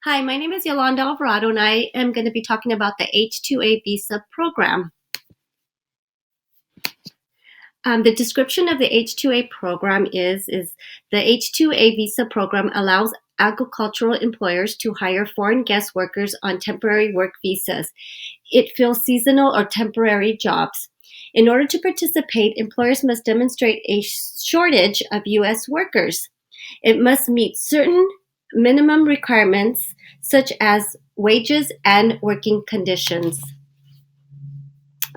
Hi, my name is Yolanda Alvarado, and I am going to be talking about the H-2A visa program. The description of the H-2A program is the H-2A visa program allows agricultural employers to hire foreign guest workers on temporary work visas. It fills seasonal or temporary jobs. In order to participate, employers must demonstrate a shortage of U.S. workers. It must meet certain minimum requirements, such as wages and working conditions.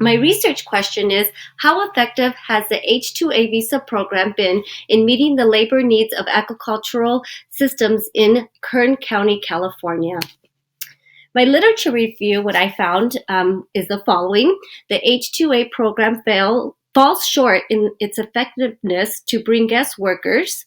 My research question is, how effective has the H-2A visa program been in meeting the labor needs of agricultural systems in Kern County, California? My literature review, what I found is the following. The H-2A program falls short in its effectiveness to bring guest workers.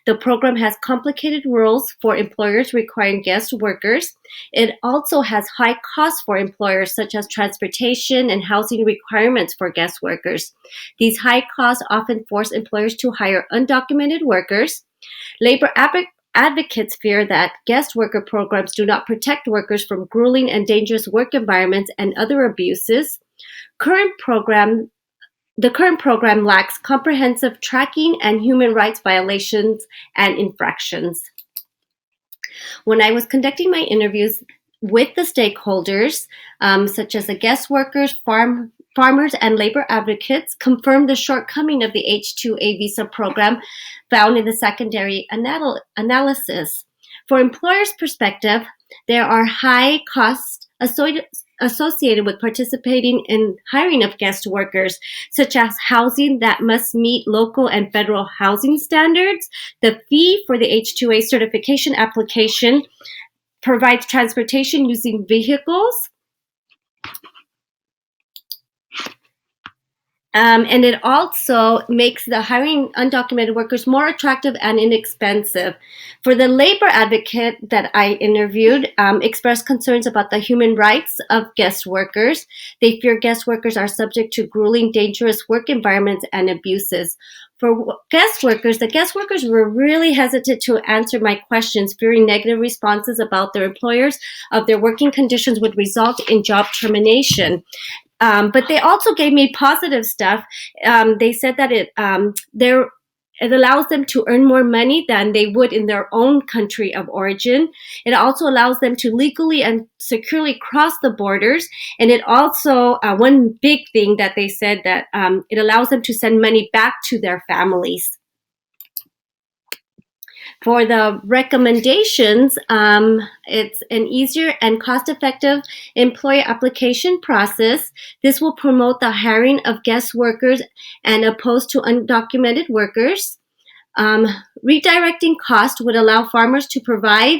The program has complicated rules for employers requiring guest workers. It also has high costs for employers, such as transportation and housing requirements for guest workers. These high costs often force employers to hire undocumented workers. Labor advocates fear that guest worker programs do not protect workers from grueling and dangerous work environments and other abuses. The current program lacks comprehensive tracking and human rights violations and infractions. When I was conducting my interviews with the stakeholders, such as the guest workers, farmers, and labor advocates, confirmed the shortcoming of the H-2A visa program found in the secondary analysis. For employers' perspective, there are high costs associated with participating in hiring of guest workers, such as housing that must meet local and federal housing standards. The fee for the H-2A certification application provides transportation using vehicles. And it also makes the hiring undocumented workers more attractive and inexpensive. For the labor advocate that I interviewed, expressed concerns about the human rights of guest workers. They fear guest workers are subject to grueling, dangerous work environments and abuses. For guest workers, the guest workers were really hesitant to answer my questions, fearing negative responses about their employers of their working conditions would result in job termination. But they also gave me positive stuff. They said that it allows them to earn more money than they would in their own country of origin. It also allows them to legally and securely cross the borders. And it also, one big thing that they said, that it allows them to send money back to their families. For the recommendations, it's an easier and cost-effective employee application process. This will promote the hiring of guest workers and opposed to undocumented workers. Redirecting cost would allow farmers to provide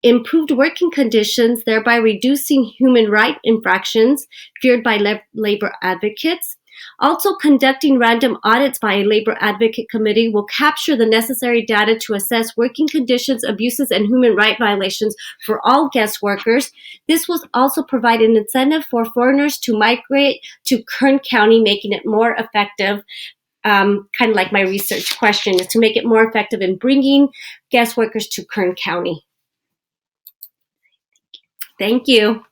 improved working conditions, thereby reducing human rights infractions feared by labor advocates. Also, conducting random audits by a labor advocate committee will capture the necessary data to assess working conditions, abuses, and human rights violations for all guest workers. This will also provide an incentive for foreigners to migrate to Kern County, making it more effective. Kind of like my research question is to make it more effective in bringing guest workers to Kern County. Thank you.